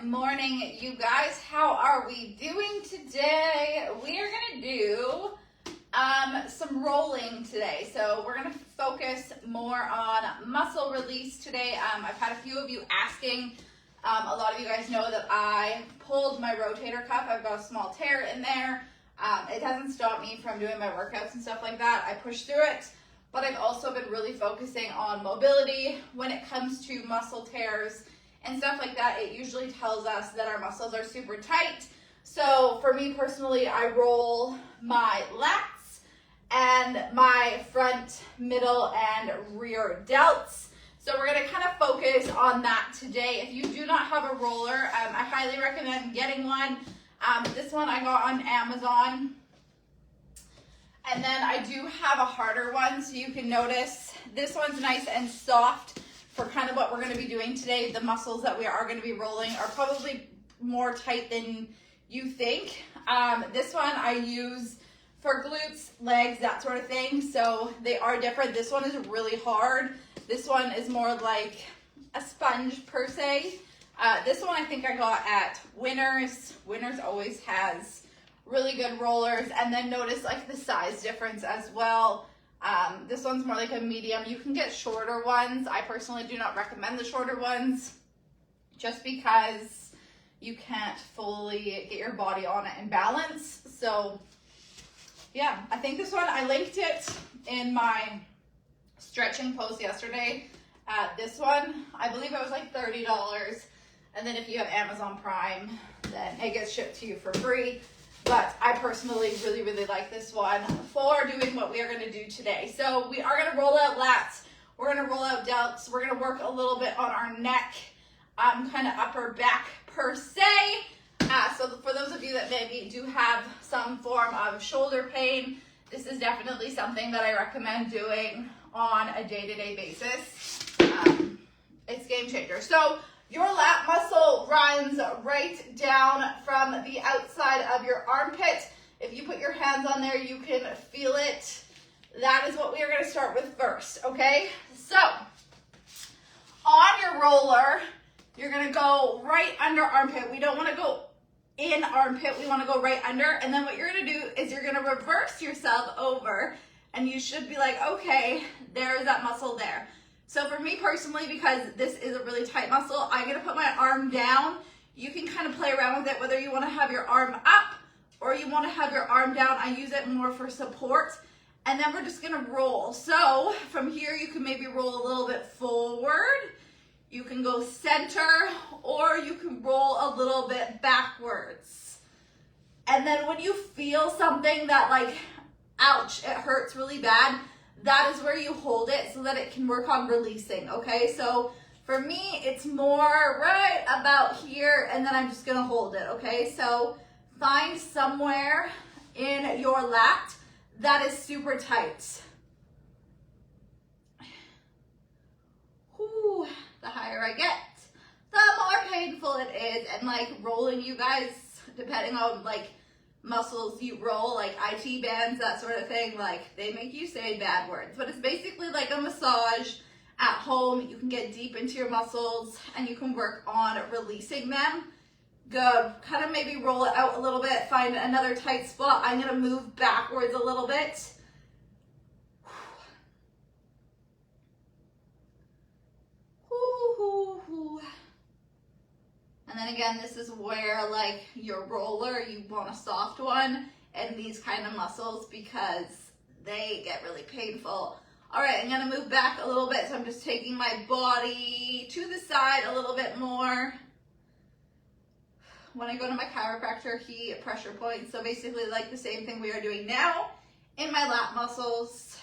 morning, you guys. How are we doing today? We are going to do some rolling today. So we're going to focus more on muscle release today. I've had a few of you asking. A lot of you guys know that I pulled my rotator cuff. I've got a small tear in there. It hasn't stopped me from doing my workouts and stuff like that. I pushed through it. But I've also been really focusing on mobility when it comes to muscle tears and stuff like that. It usually tells us that our muscles are super tight. So for me personally, I roll my lats and my front, middle, and rear delts. So we're gonna kind of focus on that today. If you do not have a roller, I highly recommend getting one. This one I got on Amazon. And then I do have a harder one, so you can notice this one's nice and soft for kind of what we're going to be doing today. The muscles that we are going to be rolling are probably more tight than you think. This one I use for glutes, legs, that sort of thing, so they are different. This one is really hard. This one is more like a sponge per se. This one I think I got at Winners. Winners always has really good rollers, and then notice like the size difference as well. This one's more like a medium. You can get shorter ones. I personally do not recommend the shorter ones just because you can't fully get your body on it in balance. So yeah, I think this one, I linked it in my stretching post yesterday. This one, I believe it was like $30. And then if you have Amazon Prime, then it gets shipped to you for free. But I personally really like this one for doing what we are going to do today. So we are going to roll out lats. We're going to roll out delts. We're going to work a little bit on our neck, kind of upper back per se. So for those of you that maybe do have some form of shoulder pain, this is definitely something that I recommend doing on a day-to-day basis. It's game changer. So your lat muscle runs right down from the outside of your armpit. If you put your hands on there, you can feel it. That is what we are going to start with first, okay? So, on your roller, you're going to go right under armpit. We don't want to go in armpit. We want to go right under. And then what you're going to do is you're going to reverse yourself over, and you should be like, okay, there's that muscle there. So for me personally, because this is a really tight muscle, I'm going to put my arm down. You can kind of play around with it, whether you want to have your arm up or you want to have your arm down. I use it more for support. And then we're just going to roll. So from here, you can maybe roll a little bit forward. You can go center, or you can roll a little bit backwards. And then when you feel something that like, ouch, it hurts really bad, that is where you hold it so that it can work on releasing, okay? So for me, it's more right about here, and then I'm just gonna hold it, okay? So find somewhere in your lat that is super tight. Whew, the higher I get, the more painful it is. And like rolling, you guys, depending on like muscles you roll, like IT bands, that sort of thing, like they make you say bad words, but it's basically like a massage at home. You can get deep into your muscles and you can work on releasing them. Good. Kind of maybe roll it out a little bit, find another tight spot. I'm going to move backwards a little bit. And then again, this is where like your roller, you want a soft one, and these kind of muscles, because they get really painful. All right, I'm gonna move back a little bit. So I'm just taking my body to the side a little bit more. When I go to my chiropractor, he pressure points. So basically like the same thing we are doing now in my lat muscles,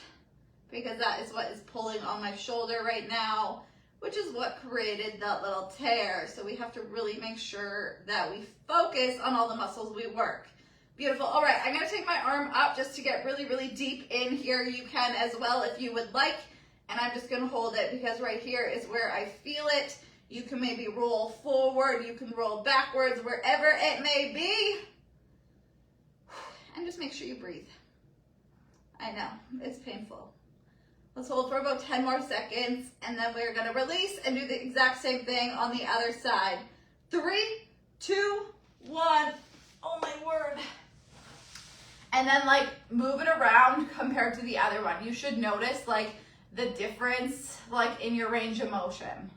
because that is what is pulling on my shoulder right now, which is what created that little tear. So we have to really make sure that we focus on all the muscles we work. Beautiful. All right, I'm gonna take my arm up just to get really deep in here. You can as well if you would like. And I'm just gonna hold it because right here is where I feel it. You can maybe roll forward, you can roll backwards, wherever it may be. And just make sure you breathe. I know, it's painful. Let's hold for about 10 more seconds, and then we're gonna release and do the exact same thing on the other side. 3, 2, 1. Oh my word. And then like move it around compared to the other one. You should notice like the difference like in your range of motion.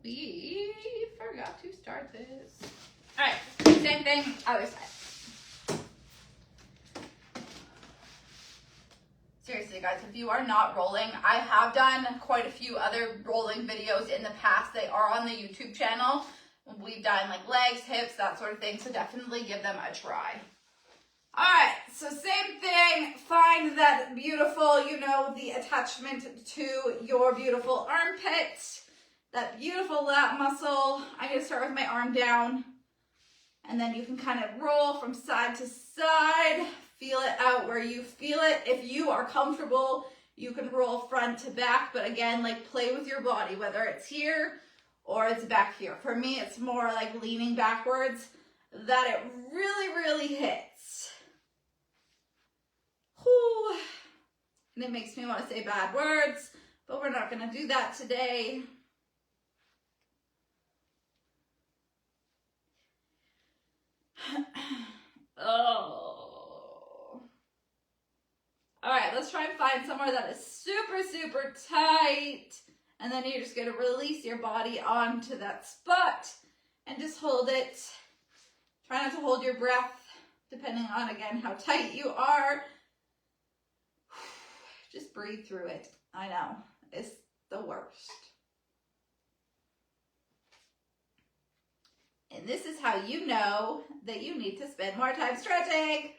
We forgot to start this. All right, same thing, other side. Seriously guys, if you are not rolling, I have done quite a few other rolling videos in the past. They are on the YouTube channel. We've done like legs, hips, that sort of thing. So definitely give them a try. All right, so same thing. Find that beautiful, you know, the attachment to your beautiful armpit. That beautiful lat muscle. I'm going to start with my arm down. And then you can kind of roll from side to side. Feel it out where you feel it. If you are comfortable, you can roll front to back. But again, like play with your body, whether it's here or it's back here. For me, it's more like leaning backwards that it really, really hits. Whew. And it makes me want to say bad words, but we're not going to do that today. Oh. All right, let's try and find somewhere that is super, super tight. And then you're just going to release your body onto that spot and just hold it. Try not to hold your breath, depending on, again, how tight you are. Just breathe through it. I know, it's the worst. And this is how you know that you need to spend more time stretching.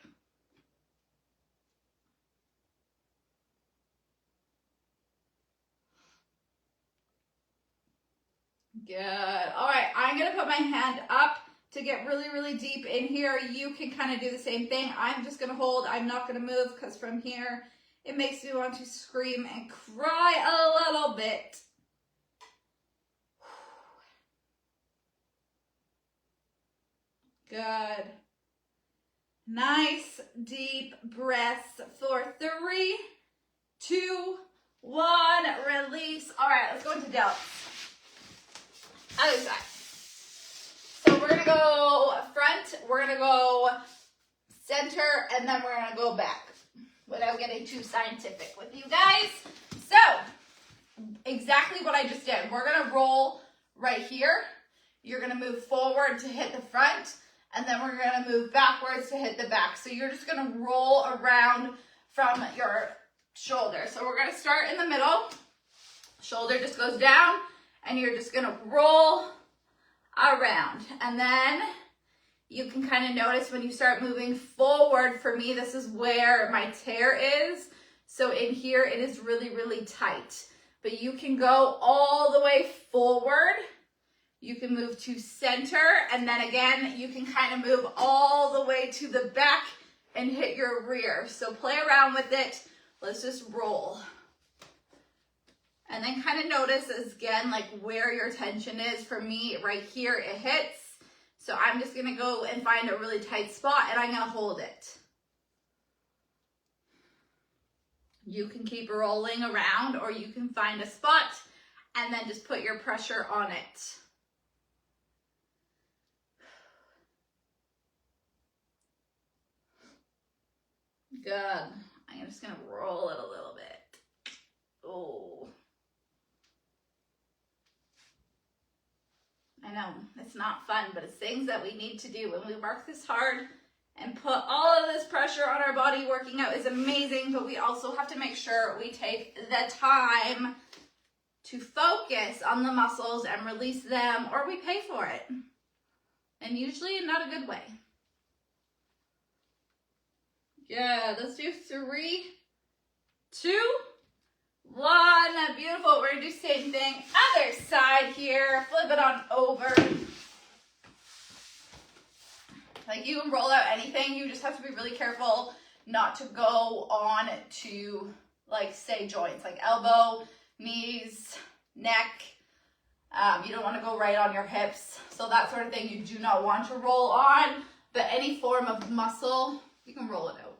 Good. All right, I'm going to put my hand up to get really, really deep in here. You can kind of do the same thing. I'm just going to hold. I'm not going to move because from here, it makes me want to scream and cry a little bit. Good. Nice deep breaths for 3, 2, 1. Release. All right, let's go into delts. Other side. So we're going to go front, we're going to go center, and then we're going to go back without getting too scientific with you guys. So exactly what I just did. We're going to roll right here. You're going to move forward to hit the front, and then we're going to move backwards to hit the back. So you're just going to roll around from your shoulder. So we're going to start in the middle. Shoulder just goes down, and you're just going to roll around. And then you can kind of notice when you start moving forward, for me, this is where my tear is. So in here, it is really, really tight. But you can go all the way forward. You can move to center, and then again, you can kind of move all the way to the back and hit your rear. So play around with it. Let's just roll. And then kind of notice, again, like where your tension is. For me, right here, it hits. So I'm just gonna go and find a really tight spot, and I'm gonna hold it. You can keep rolling around, or you can find a spot and then just put your pressure on it. Good. I'm just gonna roll it a little bit. Oh. I know, it's not fun, but it's things that we need to do when we work this hard and put all of this pressure on our body. Working out is amazing, but we also have to make sure we take the time to focus on the muscles and release them, or we pay for it. And usually not a good way. Yeah, let's do 3, 2, 1. Beautiful. We're going to do the same thing. Other side here. Flip it on over. Like, you can roll out anything. You just have to be really careful not to go on to, like, say, joints. Like elbow, knees, neck. You don't want to go right on your hips. So that sort of thing you do not want to roll on. But any form of muscle, you can roll it out.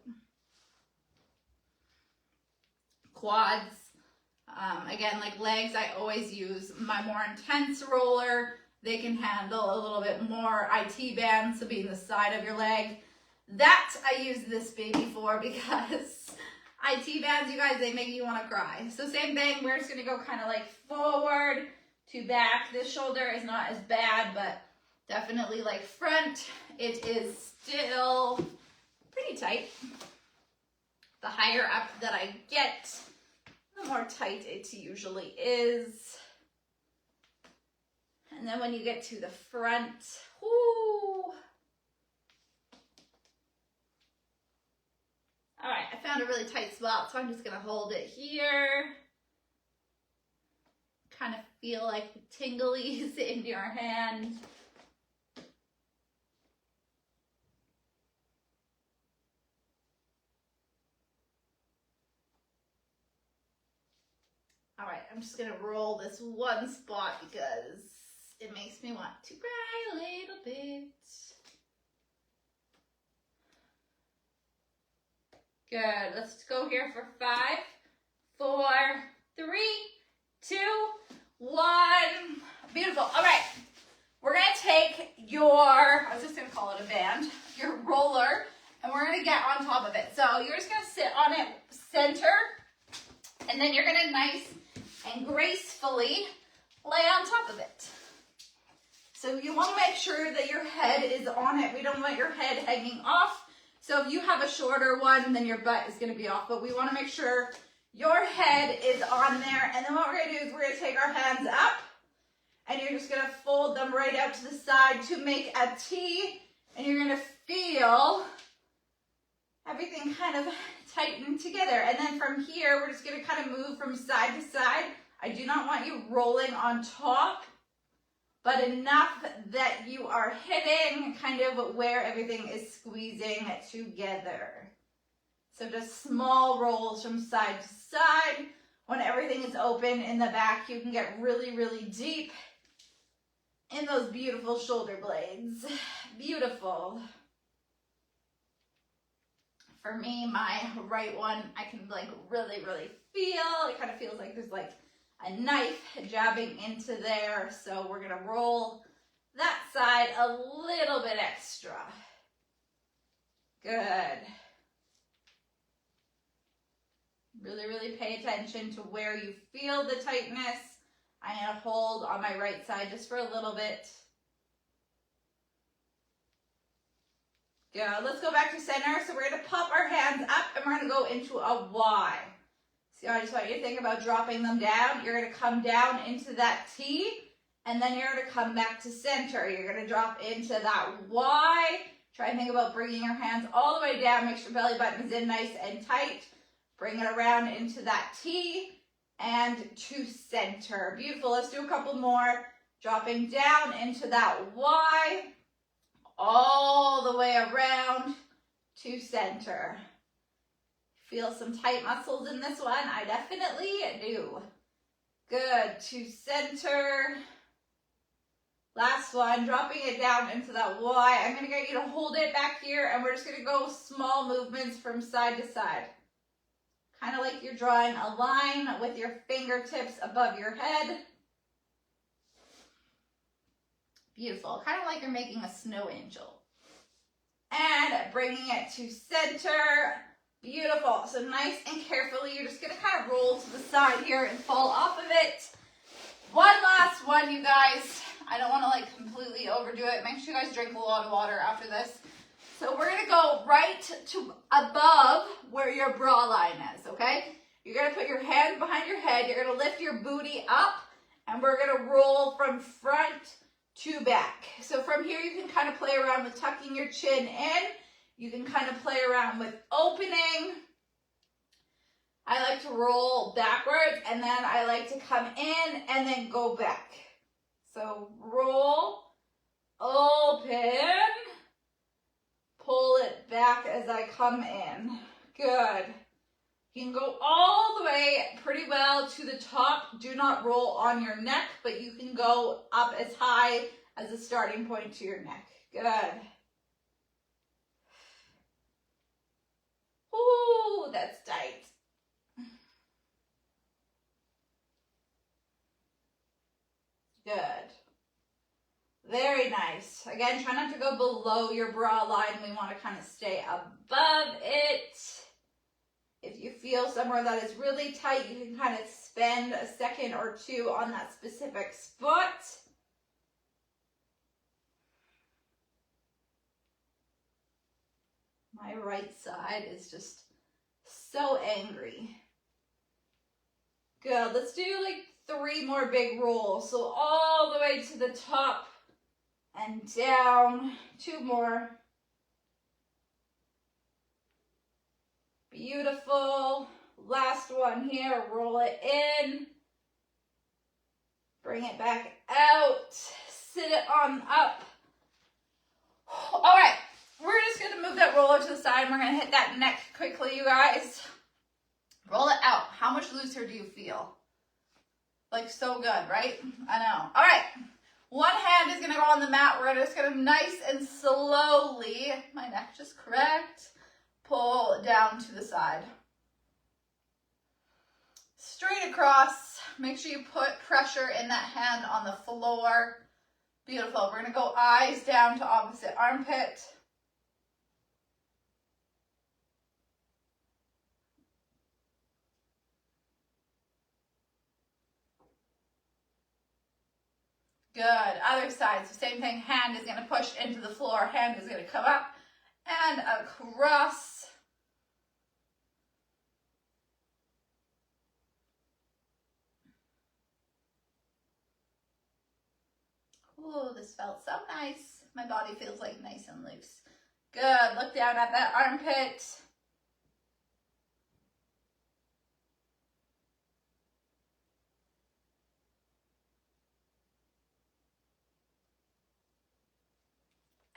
Quads. Again, like legs, I always use my more intense roller. They can handle a little bit more IT band, so being the side of your leg. That I use this baby for because IT bands, you guys, they make you want to cry. So same thing, we're just going to go kind of like forward to back. This shoulder is not as bad, but definitely like front. It is still pretty tight. The higher up that I get, the more tight it usually is. And then when you get to the front, whoo. All right, I found a really tight spot, so I'm just gonna hold it here. Kind of feel like the tinglies in your hand. All right, I'm just gonna roll this one spot because it makes me want to cry a little bit. Good, let's go here for 5, 4, 3, 2, 1. Beautiful. All right, we're gonna take your, I was just gonna call it a band, your roller, and we're gonna get on top of it. So you're just gonna sit on it center, and then you're gonna nice and gracefully lay on top of it. So you want to make sure that your head is on it. We don't want your head hanging off. So if you have a shorter one, then your butt is going to be off. But we want to make sure your head is on there. And then what we're going to do is we're going to take our hands up. And you're just going to fold them right out to the side to make a T. And you're going to feel everything kind of tighten together. And then from here, we're just going to kind of move from side to side. I do not want you rolling on top, but enough that you are hitting kind of where everything is squeezing together. So just small rolls from side to side. When everything is open in the back, you can get really, really deep in those beautiful shoulder blades. Beautiful. For me, my right one, I can like really, really feel. It kind of feels like there's like a knife jabbing into there. So we're gonna roll that side a little bit extra. Good. Really, really pay attention to where you feel the tightness. I'm gonna hold on my right side just for a little bit. Good. Let's go back to center. So we're gonna pop our hands up and we're gonna go into a Y. So I just want you to think about dropping them down. You're going to come down into that T, and then you're going to come back to center. You're going to drop into that Y. Try and think about bringing your hands all the way down. Make sure belly button is in nice and tight. Bring it around into that T and to center. Beautiful. Let's do a couple more. Dropping down into that Y, all the way around to center. Feel some tight muscles in this one. I definitely do. Good. To center. Last one. Dropping it down into that Y. I'm going to get you to hold it back here, and we're just going to go small movements from side to side. Kind of like you're drawing a line with your fingertips above your head. Beautiful. Kind of like you're making a snow angel. And bringing it to center. Beautiful. So nice and carefully, you're just going to kind of roll to the side here and fall off of it. One last one, you guys. I don't want to like completely overdo it. Make sure you guys drink a lot of water after this. So we're going to go right to above where your bra line is, okay? You're going to put your hand behind your head. You're going to lift your booty up, and we're going to roll from front to back. So from here, you can kind of play around with tucking your chin in. You can kind of play around with opening. I like to roll backwards, and then I like to come in and then go back. So roll, open, pull it back as I come in. Good. You can go all the way pretty well to the top. Do not roll on your neck, but you can go up as high as the starting point to your neck. Good. Ooh, that's tight. Good. Again, try not to go below your bra line. We want to kind of stay above it. If you feel somewhere that is really tight, you can kind of spend a second or two on that specific spot. My right side is just so angry. Good. Let's do like 3 more big rolls. So all the way to the top and down. 2 more. Beautiful. Last one here. Roll it in. Bring it back out. Sit it on up. All right. We're just going to move that roller to the side. And we're going to hit that neck quickly, you guys. Roll it out. How much looser do you feel? Like so good, right? I know. All right. One hand is going to go on the mat. We're just going to nice and slowly, my neck just correct, pull down to the side. Straight across. Make sure you put pressure in that hand on the floor. Beautiful. We're going to go eyes down to opposite armpit. Good. Other side. So same thing. Hand is going to push into the floor. Hand is going to come up and across. Ooh, this felt so nice. My body feels like nice and loose. Good. Look down at that armpit.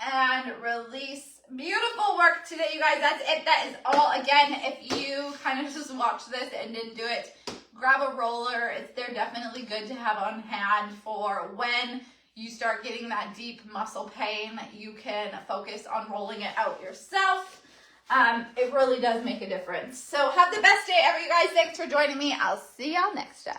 And release. Beautiful work today, you guys. That's it. That is all. Again, if you kind of just watched this and didn't do it, grab a roller. They're definitely good to have on hand for when you start getting that deep muscle pain. You can focus on rolling it out yourself. It really does make a difference. So have the best day ever, you guys. Thanks for joining me. I'll see y'all next time.